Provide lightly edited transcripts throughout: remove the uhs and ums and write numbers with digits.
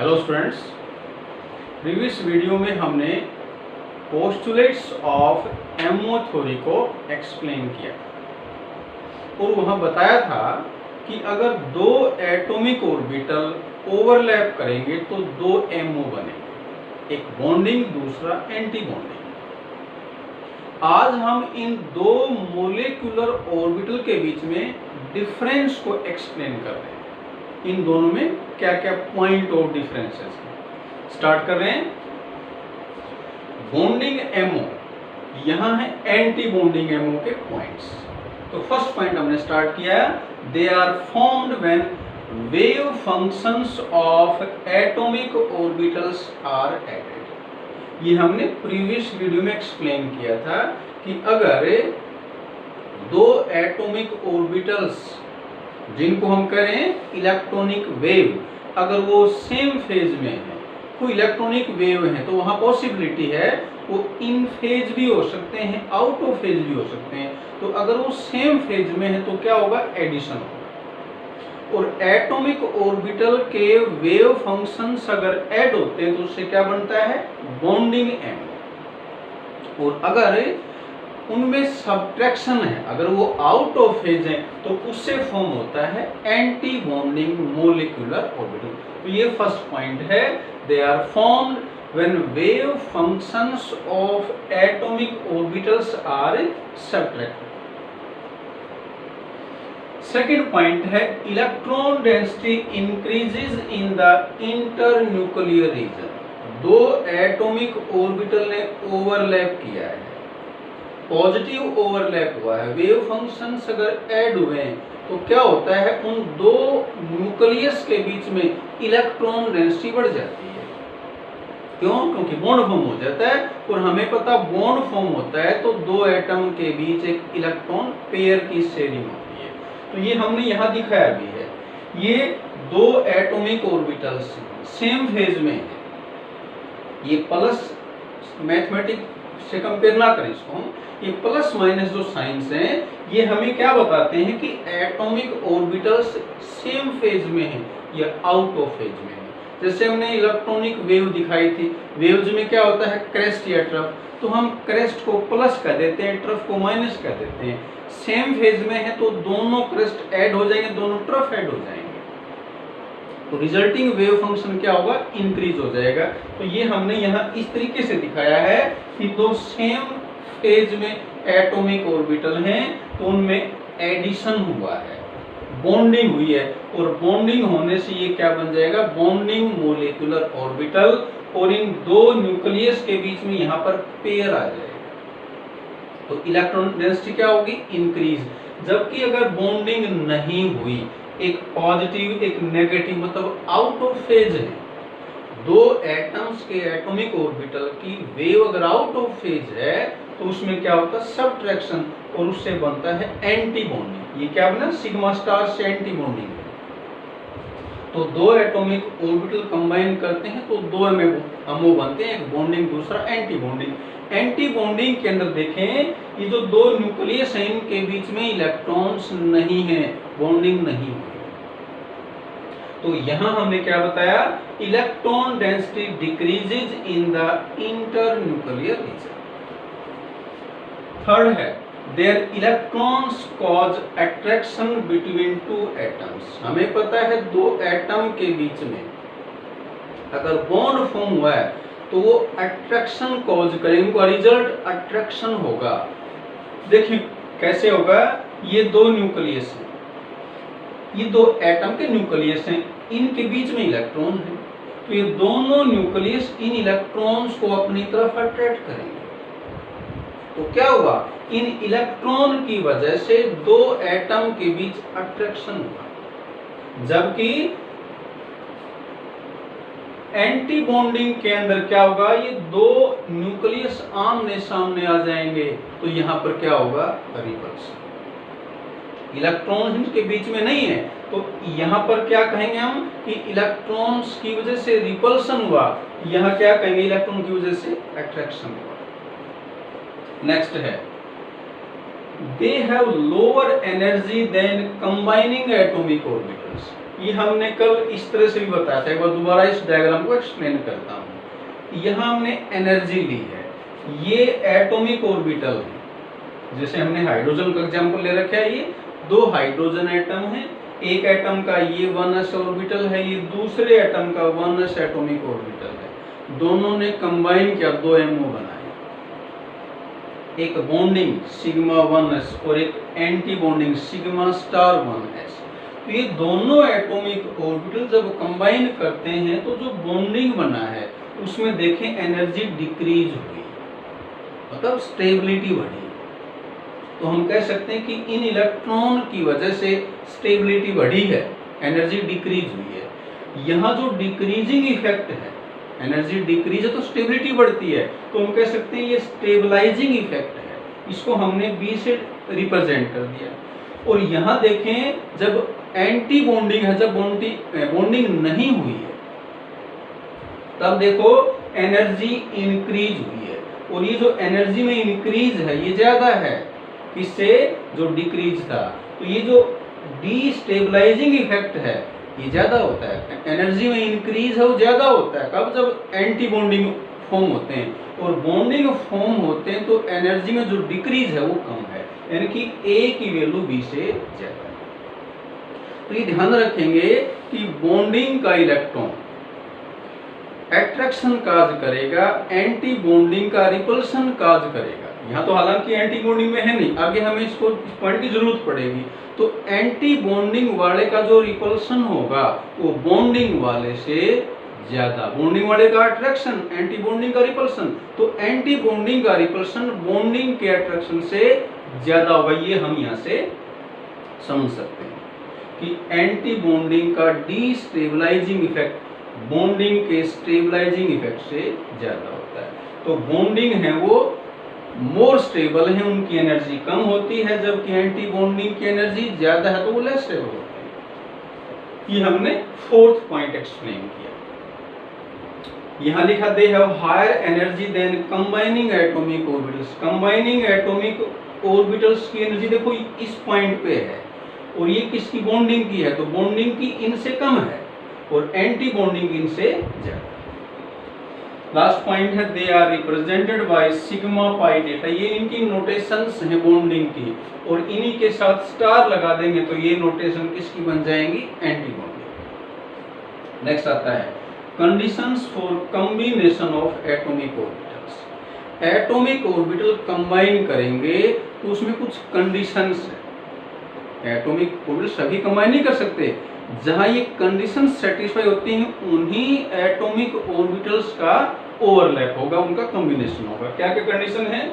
Hello students, previous video में हमने postulates of MO theory को एक्सप्लेन किया और वहाँ बताया था कि अगर दो एटॉमिक ऑर्बिटल ओवरलैप करेंगे तो दो एमओ बनेंगे, एक बॉन्डिंग दूसरा एंटी बॉन्डिंग। आज हम इन दो मोलिकुलर ऑर्बिटल के बीच में डिफरेंस को एक्सप्लेन कर रहे हैं। इन दोनों में क्या क्या पॉइंट ऑफ डिफरेंसेस हैं। स्टार्ट कर रहे हैं। बॉन्डिंग एमओ, यहां है एंटी बॉन्डिंग एमओ के पॉइंट्स। तो फर्स्ट पॉइंट हमने स्टार्ट किया, they are formed when wave functions of atomic orbitals are added. ये हमने प्रीवियस वीडियो में एक्सप्लेन किया था कि अगर दो एटॉमिक ऑर्बिटल्स जिनको हम कह रहे हैं इलेक्ट्रॉनिक वेव, अगर वो सेम फेज में है, कोई इलेक्ट्रॉनिक वेव है, तो वहां पॉसिबिलिटी है वो इन फेज भी हो सकते हैं, आउट ऑफ फेज भी हो सकते हैं। तो अगर वो सेम फेज में है तो क्या होगा, एडिशन होगा। और एटॉमिक ऑर्बिटल के वेव फंक्शंस अगर ऐड होते हैं तो उससे क्या बनता है, बॉन्डिंग एंड। और अगर उनमें सब्ट्रैक्शन है, अगर वो आउट ऑफ फेज है, तो उससे फॉर्म होता है एंटी बॉन्डिंग मोलिकुलर ऑर्बिटल। तो ये फर्स्ट पॉइंट है, they are formed when wave functions of atomic orbitals are subtracted. Second point है, electron density increases in the internuclear region. दो एटॉमिक ऑर्बिटल ने ओवरलैप किया है, पॉजिटिव ओवरलैप हुआ है, वेव फंक्शंस अगर ऐड हुए हैं तो क्या होता है, उन दो न्यूक्लियस के बीच में इलेक्ट्रॉन डेंसिटी बढ़ जाती है। क्यों? क्योंकि बॉन्ड फॉर्म हो जाता है और हमें पता बॉन्ड फॉर्म होता है तो दो एटम के बीच एक इलेक्ट्रॉन पेयर की शेयरिंग होती है। तो ये हमने यहाँ दिखाया भी है। ये दो एटॉमिक ऑर्बिटल्स सेम फेज में है, ये प्लस, मैथमेटिक्स से कंपेयर ना करें इसको हम, ये प्लस माइनस जो साइंस हैं ये हमें क्या बताते हैं कि एटॉमिक ऑर्बिटल्स सेम फेज में हैं या आउट ऑफ फेज में हैं। जैसे हमने इलेक्ट्रॉनिक वेव दिखाई थी, वेव्स में क्या होता है, क्रेस्ट या ट्रफ, तो हम क्रेस्ट को प्लस कर देते हैं, ट्रफ को माइनस कर देते हैं। सेम फेज में है तो दोनों क्रेस्ट ऐड हो जाएंगे, दोनों ट्रफ ऐड हो जाएंगे, तो रिजल्टिंग वेव फंक्शन क्या होगा, इंक्रीज हो जाएगा। तो ये हमने यहाँ इस तरीके से दिखाया है कि दो सेम फेज में एटॉमिक ऑर्बिटल हैं तो उनमें एडिशन हुआ है, बॉन्डिंग हुई है, और बॉन्डिंग होने से ये क्या बन जाएगा, बॉन्डिंग मोलिकुलर ऑर्बिटल, और इन दो न्यूक्लियस के बीच में यहाँ पर पेयर आ जाएगा तो इलेक्ट्रॉन डेंसिटी क्या होगी, इंक्रीज। जबकि अगर बॉन्डिंग नहीं हुई, एक पॉजिटिव एक नेगेटिव, मतलब आउट ऑफ फेज है, दो एटम्स के एटॉमिक ऑर्बिटल की वेव अगर आउट ऑफ फेज है तो उसमें क्या होता है, सब्ट्रैक्शन, और उससे बनता है एंटी बॉन्डिंग। ये क्या बना, सिग्मा स्टार से एंटी बॉन्डिंग। तो दो एटॉमिक ऑर्बिटल कंबाइन करते हैं तो दो एमओ बनते हैं, एक बॉन्डिंग दूसरा एंटी बॉन्डिंग। एंटी बॉन्डिंग के अंदर देखें, ये जो दो न्यूक्लियस हैं इनके बीच में इलेक्ट्रॉन्स नहीं है, बॉन्डिंग नहीं हुई। तो यहां हमने क्या बताया, electron density decreases in the internuclear region. Third है, there electrons cause attraction between two atoms. हमें पता है दो एटम के बीच में अगर बॉन्ड फॉर्म हुआ है तो वो अट्रैक्शन कॉज करेंगे, उनका रिजल्ट अट्रैक्शन होगा। देखिए कैसे होगा, ये दो न्यूक्लियस हैं, ये दो एटम के न्यूक्लियस हैं, इनके बीच में इलेक्ट्रॉन है, तो ये दोनों न्यूक्लियस इन इलेक्ट्रॉन्स को अपनी तरफ अट्रैक्ट करेंगे। तो क्या हुआ, इन इलेक्ट्रॉन की वजह से दो एटम के बीच अट्रैक्शन हुआ। जबकि एंटी बॉन्डिंग के अंदर क्या होगा, ये दो न्यूक्लियस आमने सामने आ जाएंगे तो यहां पर क्या होगा, रिपल्सन। इलेक्ट्रॉन के बीच में नहीं है तो यहाँ पर क्या कहेंगे हम कि इलेक्ट्रॉन्स की वजह से रिपल्सन हुआ, यहाँ क्या कहेंगे, इलेक्ट्रॉन की वजह से अट्रैक्शन हुआ। नेक्स्ट है, they have lower energy than combining atomic orbitals. ये हमने कल इस तरह से भी बताया था, एक बार दोबारा इस डायग्राम को एक्सप्लेन करता हूँ। यहाँ हमने एनर्जी ली है, ये एटॉमिक ऑर्बिटल है। जैसे हमने हाइड्रोजन का एग्जांपल ले रखा है, ये 2 हाइड्रोजन एटम है, एक एटम का ये 1s ऑर्बिटल है, ये दूसरे एटम का 1s एटॉमिक ऑर्बिटल है। दोनों ने कंबाइन किया, 2 MO बनाए, एक बॉन्डिंग सिग्मा 1s और एक anti bonding sigma star 1s। तो ये दोनों एटॉमिक ऑर्बिटल जब कंबाइन करते हैं तो जो बॉन्डिंग बना है उसमें देखें एनर्जी डिक्रीज हुई, मतलब स्टेबिलिटी बढ़ी। तो हम कह सकते हैं कि इन इलेक्ट्रॉन की वजह से स्टेबिलिटी बढ़ी है, एनर्जी डिक्रीज हुई है। यहाँ जो डिक्रीजिंग इफेक्ट है, एनर्जी डिक्रीज है तो स्टेबिलिटी बढ़ती है, तो हम कह सकते हैं ये स्टेबलाइजिंग इफेक्ट है। इसको हमने B से रिप्रेजेंट कर दिया। और यहाँ देखें जब एंटी बॉन्डिंग है, जब बॉन्डिंग नहीं हुई है, तब देखो एनर्जी इंक्रीज हुई है। और ये जो एनर्जी में इंक्रीज है ये ज्यादा है किससे, जो डिक्रीज था। तो ये जो डिस्टेबलाइजिंग इफेक्ट है ये ज्यादा होता है, एनर्जी में इंक्रीज है वो ज्यादा होता है कब, जब एंटी बॉन्डिंग फॉर्म होते हैं। और बॉन्डिंग फॉर्म होते हैं तो एनर्जी में जो डिक्रीज है वो कम है, यानी कि A की वैल्यू B से ज्यादा है। तो ये ध्यान रखेंगे कि बॉन्डिंग का इलेक्ट्रॉन एट्रैक्शन काज करेगा, एंटी बॉन्डिंग का रिपल्शन काज करेगा। यहाँ तो हालांकि एंटी बॉन्डिंग में है नहीं, आगे हमें इस पॉइंट की जरूरत पड़ेगी। तो एंटी बॉन्डिंग वाले का जो रिपल्शन होगा वो बॉन्डिंग वाले से ज्यादा, बॉन्डिंग वाले का अट्रैक्शन, एंटी बॉन्डिंग का रिपल्शन, तो एंटी बॉन्डिंग का रिपल्शन बॉन्डिंग के अट्रैक्शन से ज्यादा होगा। ये हम यहाँ से समझ सकते हैं कि एंटी बॉन्डिंग का डिस्टेबलाइजिंग इफेक्ट बॉन्डिंग के स्टेबलाइजिंग इफेक्ट से ज्यादा होता है। तो बॉन्डिंग है वो मोर स्टेबल है, उनकी एनर्जी कम होती है, जबकि एंटी बॉन्डिंग की एनर्जी ज्यादा है तो वो लेस स्टेबल होती है। ये हमने 4th पॉइंट एक्सप्लेन किया। यहाँ लिखा they have higher energy than combining atomic orbitals. Combining atomic orbitals की एनर्जी देखो इस पॉइंट पे है, और ये किसकी बॉन्डिंग की है, तो बॉन्डिंग की इनसे कम है और एंटी बॉन्डिंग इनसे ज्यादा। लास्ट पॉइंट है they are represented by sigma pi डेटा। ये इनकी नोटेशंस हैं बॉन्डिंग की, और इन्हीं के साथ स्टार लगा देंगे तो ये नोटेशन किसकी बन जाएंगी, एंटी बॉन्डिंग। नेक्स्ट आता है conditions for combination of atomic orbitals. Atomic orbital combine करेंगे तो उसमें कुछ कंडीशंस है। एटॉमिक ऑर्बिटल सभी कंबाइन नहीं कर सकते, जहां ये कंडीशन सेटिस्फाई होती हैं उन्हीं एटॉमिक ऑर्बिटल्स का ओवरलैप होगा, उनका कॉम्बिनेशन होगा। क्या क्या कंडीशन है,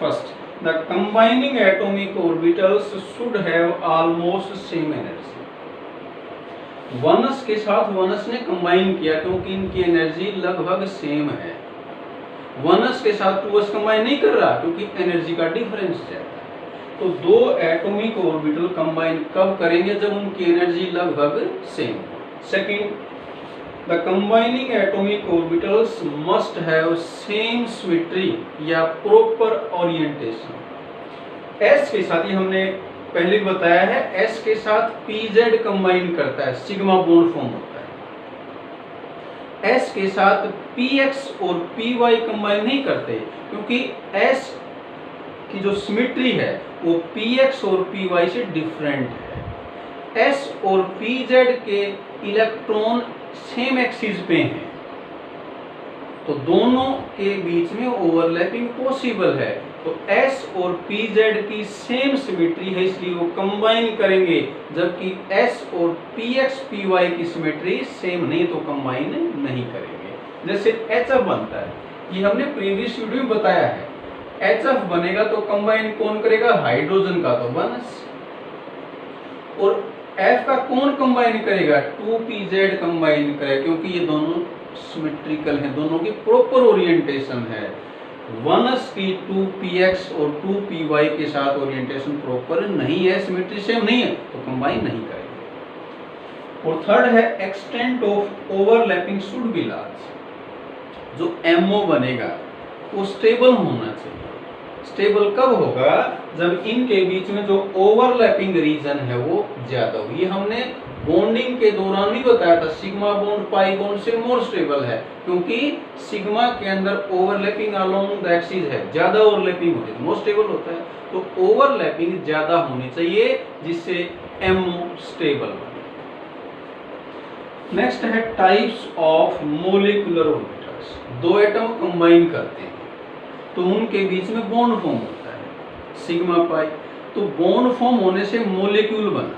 first the combining atomic orbitals should have almost same energy. 1s के साथ 1s ने कंबाइन किया क्योंकि इनकी एनर्जी लगभग सेम है। 1s के साथ 2s कंबाइन नहीं कर रहा क्योंकि एनर्जी का डिफरेंस ज्यादा है। तो 2 एटॉमिक ऑर्बिटल कंबाइन कब करेंगे, जब उनकी एनर्जी लगभग सेम हो। Second the combining atomic orbitals must have same symmetry या प्रॉपर ओरिएंटेशन। s के साथ ही हमने पहले भी बताया है, s के साथ pz कंबाइन करता है, सिग्मा बॉन्ड फॉर्म होता है। s के साथ px और py कंबाइन नहीं करते क्योंकि s की जो सिमेट्री है वो px और py से डिफरेंट है। s और pz के इलेक्ट्रॉन सेम एक्सिस पे हैं तो दोनों के बीच में ओवरलैपिंग पॉसिबल है। तो s और pz की सेम सिमेट्री है इसलिए वो कंबाइन करेंगे, जबकि s और px py की सिमेट्री सेम नहीं तो कंबाइन नहीं करेंगे। जैसे HF बनता है, ये हमने प्रीवियस वीडियो में बताया है। HF बनेगा तो कंबाइन कौन करेगा, हाइड्रोजन का तो 1s, और F का कौन कंबाइन करेगा, 2pz कंबाइन करेगा क्योंकि ये दोनों सिमेट्रिकल हैं, दोनों की प्रॉपर ओरिएंटेशन है। 1s की 2px और 2py के साथ ओरिएंटेशन प्रॉपर नहीं है, सिमेट्री सेम नहीं है तो कंबाइन नहीं करेंगे। और थर्ड है extent of overlapping should be large. जो MO बनेगा वो स्टेबल होना चाहिए। स्टेबल कब होगा, जब इनके बीच में जो ओवरलैपिंग रीजन है वो ज्यादा हो। ये हमने बॉन्डिंग के दौरान भी बताया था, सिग्मा बॉन्ड पाई बॉन्ड से मोर स्टेबल है, क्योंकि सिग्मा के अंदर ओवरलैपिंग अलोंग द एक्सिस है, ज्यादा ओवरलैपिंग होती है, मोर स्टेबल होता है। तो ओवरलैपिंग ज्यादा होनी चाहिए जिससे एमओ स्टेबल बने। नेक्स्ट है टाइप्स ऑफ मोलिकुलर ऑर्बिटल्स। दो एटम कंबाइन करते हैं तो उनके बीच में बॉन्ड फॉर्म होता है सिग्मा पाई। तो बॉन्ड फॉर्म होने से मोलिक्यूल बना,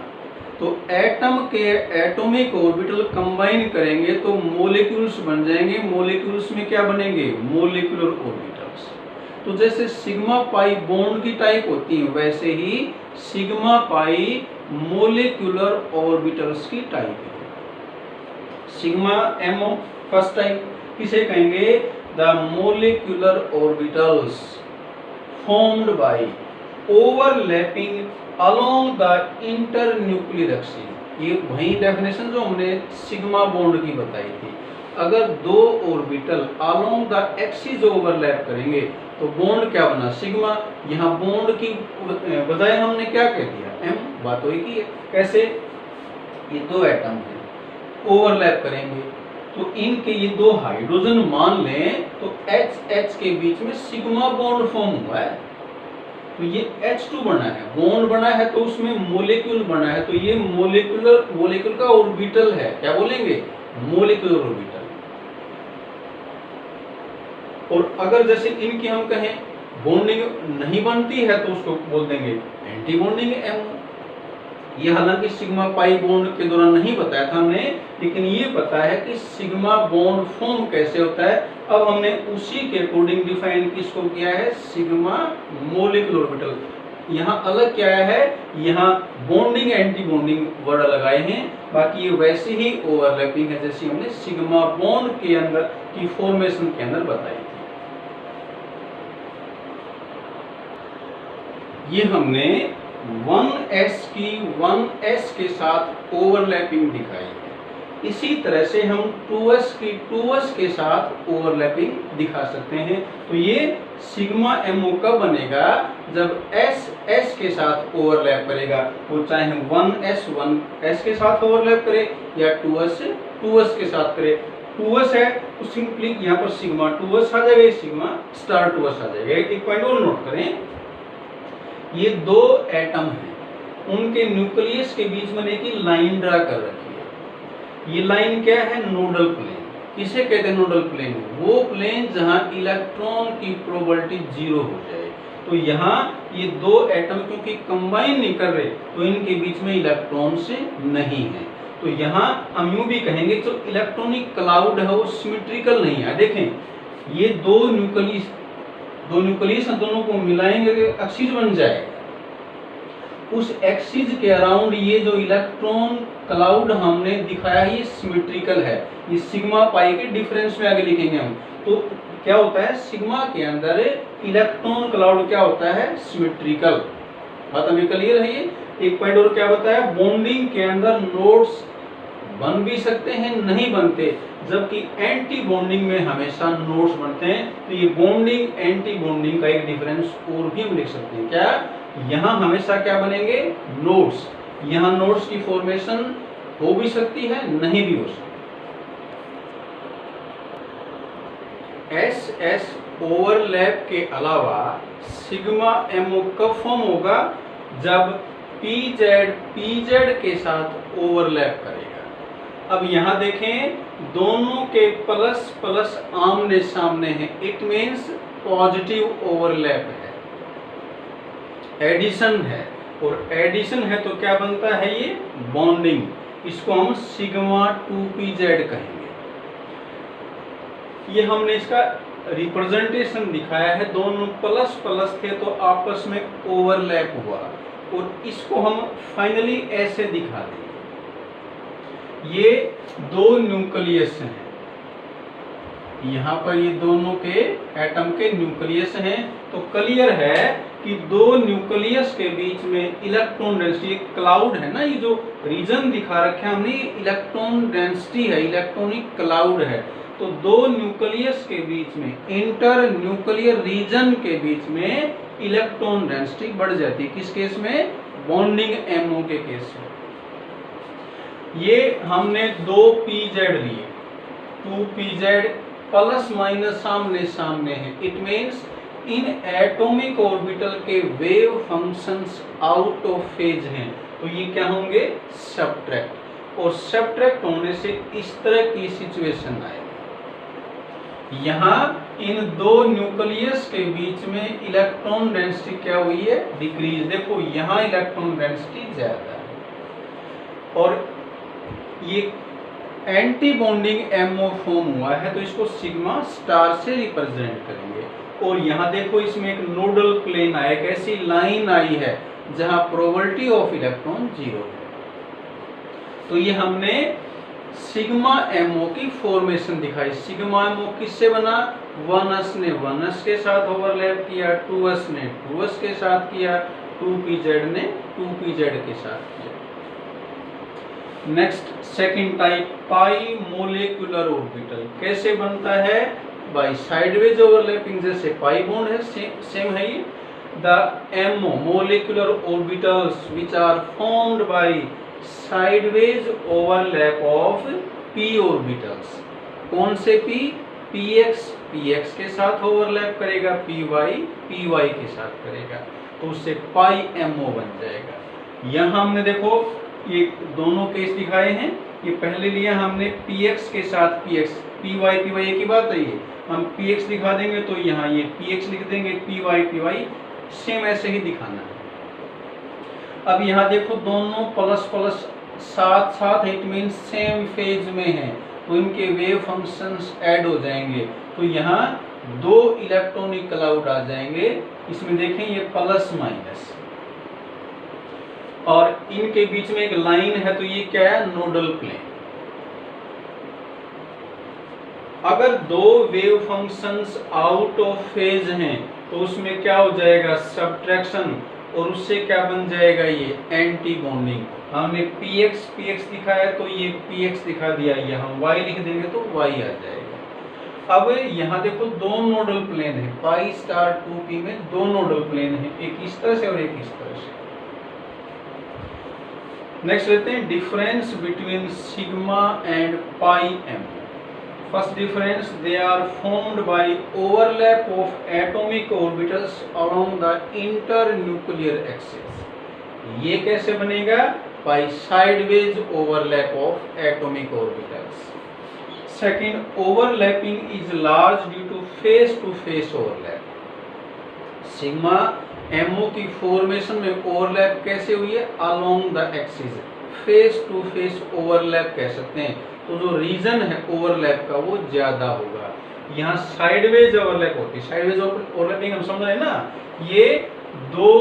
तो एटम के एटॉमिक ऑर्बिटल कंबाइन करेंगे तो मोलिक्यूल्स बन जाएंगे। मोलिक्यूल्स में क्या बनेंगे? Molecular orbitals. तो जैसे सिग्मा पाई बॉन्ड की टाइप होती है, वैसे ही सिग्मा पाई मोलिकुलर ऑर्बिटल्स की टाइप है। सिग्मा एमओ फर्स्ट टाइप किसे कहेंगे? The molecular orbitals formed by overlapping along the internuclear axis. ये वही डेफिनेशन जो हमने सिग्मा बॉन्ड की बताई थी। अगर दो orbital along the axis overlap करेंगे तो बॉन्ड क्या बना? सिग्मा। यहाँ बॉन्ड की बजाय हमने क्या कह दिया? एम। बात वही की है। कैसे? ये दो एटम है, ओवरलैप करेंगे तो इनके ये दो हाइड्रोजन मान लें तो H के बीच में सिग्मा बॉन्ड फॉर्म हुआ है, तो ये H2 बना है, बॉन्ड बना है, तो उसमें मोलिक्यूल बना है, तो ये मोलिक्यूल का ऑर्बिटल है। क्या बोलेंगे? Molecular orbital. और अगर जैसे इनकी हम कहें बॉन्डिंग नहीं बनती है तो उसको बोल देंगे एंटी बॉन्डिंग एम। ये हालांकि सिग्मा पाई बॉन्ड के दौरान नहीं बताया था हमने, लेकिन ये पता है कि सिग्मा बॉन्ड फॉर्म कैसे होता है। अब हमने उसी के अकॉर्डिंग डिफाइन किसको किया है? Sigma molecular orbital. यहाँ अलग क्या है? यहाँ बॉन्डिंग एंटी बॉन्डिंग वर्ड लगाए हैं, बाकी ये वैसे ही ओवरलैपिंग है जैसे हमने सिग्मा बॉन्ड के अंदर की फॉर्मेशन के अंदर बताई थी। ये हमने 1s की 1s के साथ ओवरलैपिंग दिखाई है। इसी तरह से हम 2s की 2s के साथ ओवरलैपिंग दिखा सकते हैं। तो ये सिग्मा एमओ कब बनेगा? जब s के साथ ओवरलैप करेगा। वो चाहे 1s 1s के साथ ओवरलैप करे या 2s 2s के साथ करे। 2s है तो सिंपली यहाँ पर सिग्मा 2s आ जाएगा, सिग्मा स्टार 2s आ जाएगा। एक पॉइंट और नोट करें, ये दो एटम हैं, उनके न्यूक्लियस के बीच में एक लाइन ड्रा कर रखी है। ये लाइन क्या है? Nodal plane. किसे कहते हैं नोडल प्लेन? वो प्लेन जहां इलेक्ट्रॉन की प्रोबेबिलिटी 0 हो जाए। तो यहाँ ये दो एटम क्योंकि कंबाइन नहीं कर रहे तो इनके बीच में इलेक्ट्रॉन से नहीं है। तो यहाँ हम यूं भी कहेंगे जो इलेक्ट्रॉनिक क्लाउड है वो सिमेट्रिकल नहीं है। देखें ये दो न्यूक्लियस दोनों को मिलाएंगे तो एक्सिस बन जाएगा। उस एक्सिस के अराउंड ये जो इलेक्ट्रॉन क्लाउड हमने दिखाया है ये सिमेट्रिकल है। ये सिग्मा पाई के डिफरेंस में आगे लिखेंगे हम। तो क्या होता है? सिग्मा के अंदर इलेक्ट्रॉन क्लाउड क्या होता है? सिमेट्रिकल। बात अभी क्लियर है? ये एक पॉइंट और क्या बताया? बॉन्डिंग के अंदर नोड्स बन भी सकते हैं, नहीं बनते, जबकि एंटी बॉन्डिंग में हमेशा नोड्स बनते हैं। तो ये बॉन्डिंग एंटी बॉन्डिंग का एक डिफरेंस और भी हम लिख सकते हैं। क्या? यहाँ हमेशा क्या बनेंगे? नोड्स। यहाँ नोड्स की फॉर्मेशन हो भी सकती है, नहीं भी हो सकती। एस ओवरलैप के अलावा सिग्मा एमओ कब फॉर्म होगा? जब पीजेड के साथ ओवरलैप करेगा। अब यहाँ देखें दोनों के प्लस प्लस आमने सामने हैं, इट मीन्स पॉजिटिव ओवरलैप है, एडिशन है। और एडिशन है तो क्या बनता है? ये बॉन्डिंग। इसको हम सिग्मा 2pz कहेंगे। ये हमने इसका रिप्रेजेंटेशन दिखाया है, दोनों प्लस प्लस थे तो आपस में ओवरलैप हुआ, और इसको हम फाइनली ऐसे दिखा देंगे। ये दो न्यूक्लियस हैं, यहाँ पर ये दोनों के एटम के न्यूक्लियस हैं। तो क्लियर है कि दो न्यूक्लियस के बीच में इलेक्ट्रॉन डेंसिटी, क्लाउड है ना, ये जो रीजन दिखा रखे हैं हमने, इलेक्ट्रॉन डेंसिटी है, इलेक्ट्रॉनिक क्लाउड है। तो दो न्यूक्लियस के बीच में, इंटर न्यूक्लियर रीजन के बीच में इलेक्ट्रॉन डेंसिटी बढ़ जाती है। किस केस में? बॉन्डिंग एमओ के केस में। ये हमने 2 पीजेड लिए, 2 पीजेड प्लस माइनस आमने सामने है। It means in atomic orbital के wave functions out of phase हैं, तो ये क्या होंगे? सब्ट्रैक्ट। और सब्ट्रैक्ट होने से इस तरह की सिचुएशन आएगी। यहाँ इन दो न्यूक्लियस के बीच में इलेक्ट्रॉन डेंसिटी क्या हुई है? डिक्रीज। देखो यहाँ इलेक्ट्रॉन डेंसिटी ज्यादा है और ये एंटी बॉन्डिंग एमओ फॉर्म हुआ है, तो इसको सिग्मा स्टार से रिप्रेजेंट करेंगे। और यहाँ देखो इसमें एक नोडल प्लेन आया, एक ऐसी लाइन आई है जहां प्रोबेबिलिटी ऑफ इलेक्ट्रॉन 0 है। तो ये हमने सिग्मा एमओ की फॉर्मेशन दिखाई। सिग्मा एमओ किससे बना? 1s ने 1s के साथ ओवरलैप किया, 2s ने 2s के साथ किया, 2pz ने 2pz के साथ किया। नेक्स्ट सेकंड टाइप, पाई मोलिकुलर ऑर्बिटल कैसे बनता है? बाय साइडवेज ओवरलैपिंग, जैसे पाई बॉन्ड है सेम है ये। The MO molecular orbitals which are formed by sideways overlap of P orbitals. कौन से पी? px px के साथ ओवरलैप करेगा, py py के साथ करेगा, तो उससे पाई एमओ बन जाएगा। यहाँ हमने देखो ये दोनों केस दिखाए हैं। ये पहले लिया हमने px के साथ px, py py एक ही बात है। ये हम px दिखा देंगे तो यहाँ ये px लिख देंगे, py py सेम ऐसे ही दिखाना है। अब यहाँ देखो दोनों प्लस प्लस साथ साथ, इट मीन सेम फेज में है, तो इनके वेव फंक्शंस ऐड हो जाएंगे। तो यहाँ 2 इलेक्ट्रॉनिक क्लाउड आ जाएंगे। इसमें देखें ये प्लस माइनस और इनके बीच में एक लाइन है, तो ये क्या है? Nodal plane. अगर 2 wave functions out of phase हैं तो उसमें क्या हो जाएगा? सब्ट्रैक्शन, और उससे क्या बन जाएगा? ये एंटी बॉन्डिंग। हमने px px दिखाया तो ये px दिखा दिया, यहाँ y लिख देंगे तो y आ जाएगा। अब यहाँ देखो 2 नोडल प्लेन है, पाई स्टार 2p में 2 नोडल प्लेन है, एक इस तरह से और एक इस तरह से। नेक्स्ट लेते हैं difference between sigma and pi M. First difference, they are formed by overlap of atomic orbitals along the internuclear axis. ये कैसे बनेगा? By sideways overlap of atomic orbitals. Second, overlapping is large due to face overlap. Sigma MO की formation में overlap कैसे हुई है? Along the axis, face to face overlap कह सकते हैं। तो जो रीजन है ओवरलैप का वो ज्यादा होगा। यहाँ साइडवेज ओवरलैप होती है। साइडवेज ओवरलैपिंग हम समझ रहे हैं ना, ये 2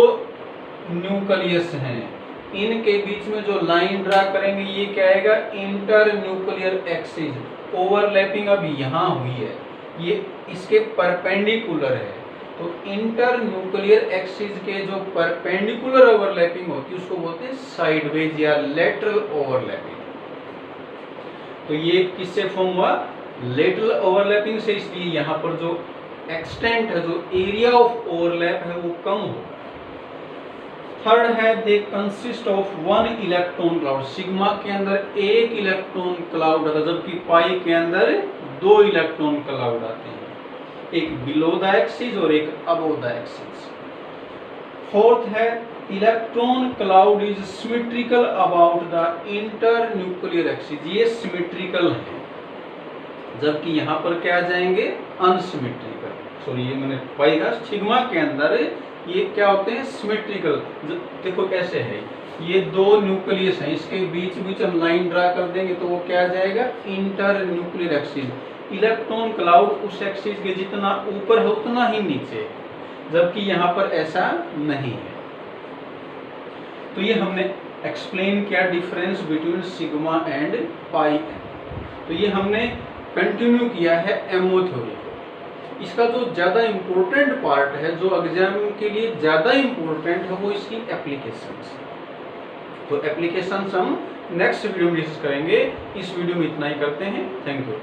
न्यूक्लियस हैं, इनके बीच में जो लाइन ड्रा करेंगे ये क्या आएगा? Inter nuclear axis. ओवरलैपिंग अब यहाँ हुई है, ये इसके परपेंडिकुलर है, तो इंटर न्यूक्लियर एक्सिस के जो परपेंडिकुलर ओवरलैपिंग होती है उसको बोलते हैं साइडवेज या लेटरल ओवरलैपिंग। तो ये किससे फॉर्म हुआ? लेटरल ओवरलैपिंग से। इसलिए यहाँ पर जो एक्सटेंट है, जो एरिया ऑफ ओवरलैप है वो कम होगा। थर्ड है, they consist of 1 electron cloud. Sigma के अंदर 1 इलेक्ट्रॉन क्लाउड आता है, जबकि पाई के अंदर 2 इलेक्ट्रॉन क्लाउड आते हैं, एक बिलो द एक्सिस और एक अबव द एक्सिस। फोर्थ है, electron cloud is symmetrical about the inter nuclear axis. ये सिमेट्रिकल है, जबकि यहाँ पर क्या आ जाएंगे? अनसिमेट्रिकल। सॉरी, ये मैंने पाएगा सिग्मा के अंदर ये क्या होते हैं? सिमेट्रिकल। देखो कैसे है, ये 2 न्यूक्लियस हैं, इसके बीच बीच हम लाइन ड्रा कर देंगे तो वो क्या आ जाएगा? Inter nuclear axis. Electron cloud उस एक्सिस के जितना ऊपर है उतना ही नीचे, जबकि यहाँ पर ऐसा नहीं है। तो ये हमने एक्सप्लेन किया difference between sigma and pi M. तो ये हमने कंटिन्यू किया है एमओ थ्योरी को। इसका जो ज़्यादा इम्पोर्टेंट पार्ट है, जो एग्जाम के लिए ज़्यादा इम्पोर्टेंट है, वो इसकी एप्लीकेशंस। तो एप्लीकेशंस हम नेक्स्ट वीडियो में डिस्कस करेंगे। इस वीडियो में इतना ही करते हैं। Thank you.